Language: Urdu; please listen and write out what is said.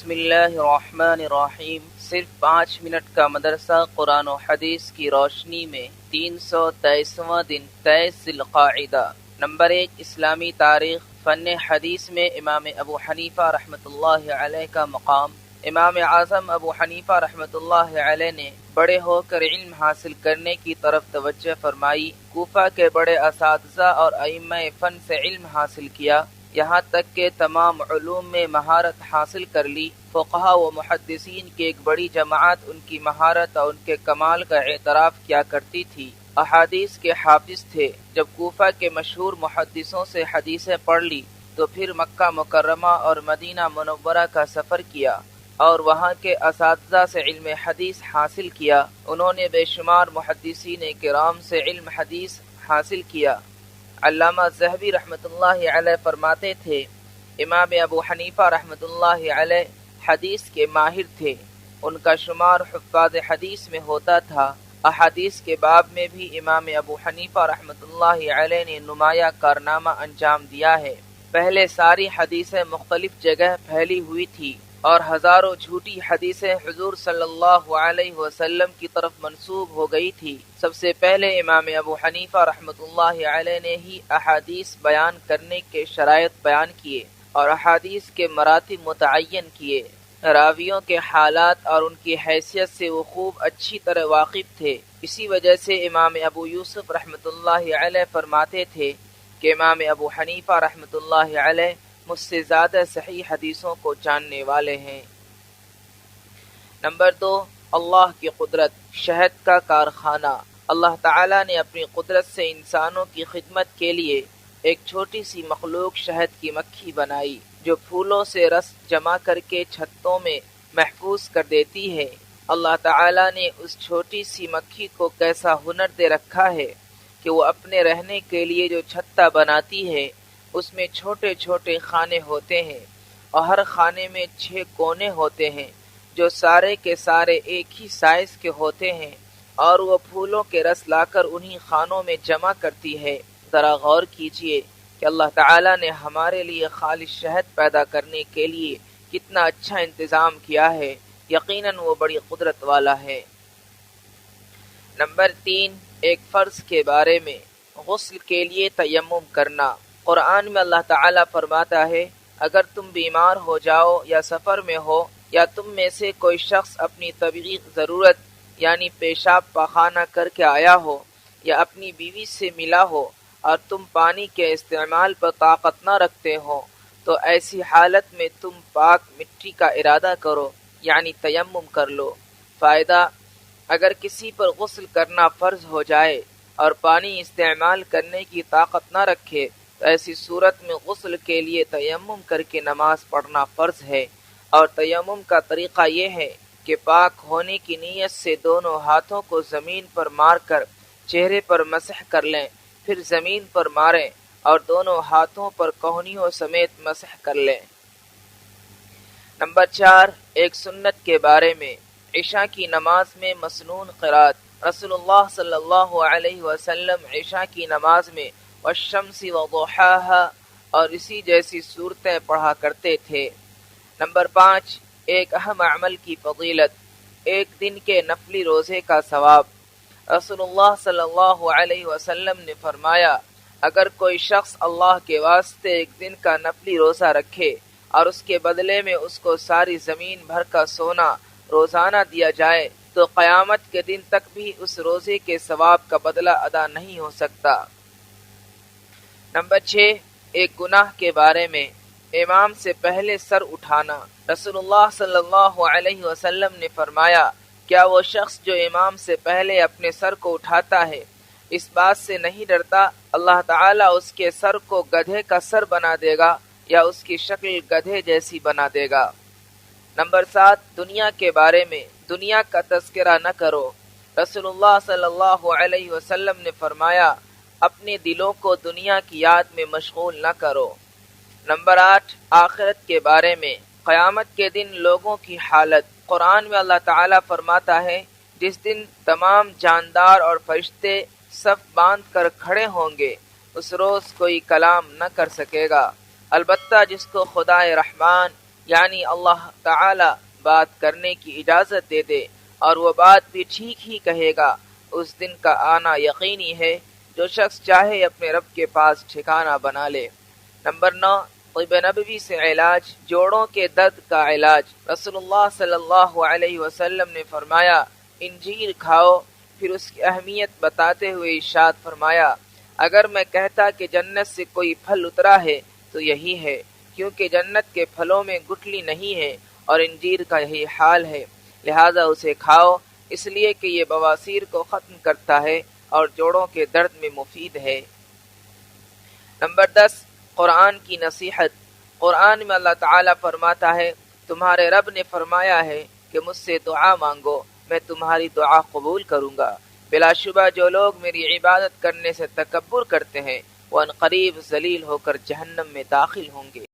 بسم اللہ الرحمن الرحیم۔ صرف 5 منٹ کا مدرسہ قرآن و حدیث کی روشنی میں 323واں دن 23 ذی القعدہ۔ نمبر 1، اسلامی تاریخ۔ فن حدیث میں امام ابو حنیفہ رحمۃ اللہ علیہ کا مقام۔ امام اعظم ابو حنیفہ رحمۃ اللہ علیہ نے بڑے ہو کر علم حاصل کرنے کی طرف توجہ فرمائی۔ کوفہ کے بڑے اساتذہ اور ائمہ فن سے علم حاصل کیا، یہاں تک کہ تمام علوم میں مہارت حاصل کر لی۔ فقہاء و محدثین کی ایک بڑی جماعت ان کی مہارت اور ان کے کمال کا اعتراف کیا کرتی تھی۔ احادیث کے حافظ تھے۔ جب کوفہ کے مشہور محدثوں سے حدیثیں پڑھ لی تو پھر مکہ مکرمہ اور مدینہ منورہ کا سفر کیا اور وہاں کے اساتذہ سے علم حدیث حاصل کیا۔ انہوں نے بے شمار محدثین کرام سے علم حدیث حاصل کیا۔ علامہ ذہبی رحمۃ اللہ علیہ فرماتے تھے، امام ابو حنیفہ رحمۃ اللہ علیہ حدیث کے ماہر تھے۔ ان کا شمار حفاظ حدیث میں ہوتا تھا۔ احادیث کے باب میں بھی امام ابو حنیفہ رحمۃ اللہ علیہ نے نمایاں کارنامہ انجام دیا ہے۔ پہلے ساری حدیثیں مختلف جگہ پھیلی ہوئی تھی اور ہزاروں جھوٹی حدیثیں حضور صلی اللہ علیہ وسلم کی طرف منسوب ہو گئی تھی۔ سب سے پہلے امام ابو حنیفہ رحمۃ اللہ علیہ نے ہی احادیث بیان کرنے کے شرائط بیان کیے اور احادیث کے مراتب متعین کیے۔ راویوں کے حالات اور ان کی حیثیت سے وہ خوب اچھی طرح واقف تھے۔ اسی وجہ سے امام ابو یوسف رحمۃ اللہ علیہ فرماتے تھے کہ امام ابو حنیفہ رحمۃ اللہ علیہ مجھ سے زیادہ صحیح حدیثوں کو جاننے والے ہیں۔ نمبر 2، اللہ کی قدرت۔ شہد کا کارخانہ۔ اللہ تعالیٰ نے اپنی قدرت سے انسانوں کی خدمت کے لیے ایک چھوٹی سی مخلوق شہد کی مکھی بنائی جو پھولوں سے رس جمع کر کے چھتوں میں محفوظ کر دیتی ہے۔ اللہ تعالیٰ نے اس چھوٹی سی مکھی کو کیسا ہنر دے رکھا ہے کہ وہ اپنے رہنے کے لیے جو چھتا بناتی ہے اس میں چھوٹے چھوٹے خانے ہوتے ہیں اور ہر خانے میں 6 کونے ہوتے ہیں جو سارے کے سارے ایک ہی سائز کے ہوتے ہیں، اور وہ پھولوں کے رس لا کر انہی خانوں میں جمع کرتی ہے۔ ذرا غور کیجئے کہ اللہ تعالیٰ نے ہمارے لیے خالص شہد پیدا کرنے کے لیے کتنا اچھا انتظام کیا ہے۔ یقیناً وہ بڑی قدرت والا ہے۔ نمبر 3، ایک فرض کے بارے میں۔ غسل کے لیے تیمم کرنا۔ قرآن میں اللہ تعالیٰ فرماتا ہے، اگر تم بیمار ہو جاؤ یا سفر میں ہو یا تم میں سے کوئی شخص اپنی طبعی ضرورت یعنی پیشاب پاخانہ کر کے آیا ہو یا اپنی بیوی سے ملا ہو اور تم پانی کے استعمال پر طاقت نہ رکھتے ہو تو ایسی حالت میں تم پاک مٹی کا ارادہ کرو یعنی تیمم کر لو۔ فائدہ، اگر کسی پر غسل کرنا فرض ہو جائے اور پانی استعمال کرنے کی طاقت نہ رکھے تو ایسی صورت میں غسل کے لیے تیمم کر کے نماز پڑھنا فرض ہے، اور تیمم کا طریقہ یہ ہے کہ پاک ہونے کی نیت سے دونوں ہاتھوں کو زمین پر مار کر چہرے پر مسح کر لیں، پھر زمین پر ماریں اور دونوں ہاتھوں پر کہنیوں سمیت مسح کر لیں۔ نمبر 4، ایک سنت کے بارے میں۔ عشاء کی نماز میں مسنون قرات۔ رسول اللہ صلی اللہ علیہ وسلم عشاء کی نماز میں والشمس وضحاها اور اسی جیسی صورتیں پڑھا کرتے تھے۔ نمبر 5، ایک اہم عمل کی فضیلت۔ ایک دن کے نفلی روزے کا ثواب۔ رسول اللہ صلی اللہ علیہ وسلم نے فرمایا، اگر کوئی شخص اللہ کے واسطے ایک دن کا نفلی روزہ رکھے اور اس کے بدلے میں اس کو ساری زمین بھر کا سونا روزانہ دیا جائے تو قیامت کے دن تک بھی اس روزے کے ثواب کا بدلہ ادا نہیں ہو سکتا۔ نمبر 6، ایک گناہ کے بارے میں۔ امام سے پہلے سر اٹھانا۔ رسول اللہ صلی اللہ علیہ وسلم نے فرمایا، کیا وہ شخص جو امام سے پہلے اپنے سر کو اٹھاتا ہے اس بات سے نہیں ڈرتا اللہ تعالیٰ اس کے سر کو گدھے کا سر بنا دے گا یا اس کی شکل گدھے جیسی بنا دے گا۔ نمبر 7، دنیا کے بارے میں۔ دنیا کا تذکرہ نہ کرو۔ رسول اللہ صلی اللہ علیہ وسلم نے فرمایا، اپنے دلوں کو دنیا کی یاد میں مشغول نہ کرو۔ نمبر 8، آخرت کے بارے میں۔ قیامت کے دن لوگوں کی حالت۔ قرآن میں اللہ تعالیٰ فرماتا ہے، جس دن تمام جاندار اور فرشتے صف باندھ کر کھڑے ہوں گے اس روز کوئی کلام نہ کر سکے گا، البتہ جس کو خدا رحمان یعنی اللہ تعالی بات کرنے کی اجازت دے دے اور وہ بات بھی ٹھیک ہی کہے گا، اس دن کا آنا یقینی ہے۔ جو شخص چاہے اپنے رب کے پاس ٹھکانہ بنا لے۔ نمبر 9، طب نبوی سے علاج، جوڑوں کے درد کا علاج۔ رسول اللہ صلی اللہ علیہ وسلم نے فرمایا، انجیر کھاؤ، پھر اس کی اہمیت بتاتے ہوئے ارشاد فرمایا، اگر میں کہتا کہ جنت سے کوئی پھل اترا ہے تو یہی ہے، کیونکہ جنت کے پھلوں میں گٹھلی نہیں ہے اور انجیر کا یہی حال ہے، لہذا اسے کھاؤ، اس لیے کہ یہ بواسیر کو ختم کرتا ہے اور جوڑوں کے درد میں مفید ہے۔ نمبر 10، قرآن کی نصیحت۔ قرآن میں اللہ تعالیٰ فرماتا ہے، تمہارے رب نے فرمایا ہے کہ مجھ سے دعا مانگو، میں تمہاری دعا قبول کروں گا۔ بلا شبہ جو لوگ میری عبادت کرنے سے تکبر کرتے ہیں وہ عنقریب ذلیل ہو کر جہنم میں داخل ہوں گے۔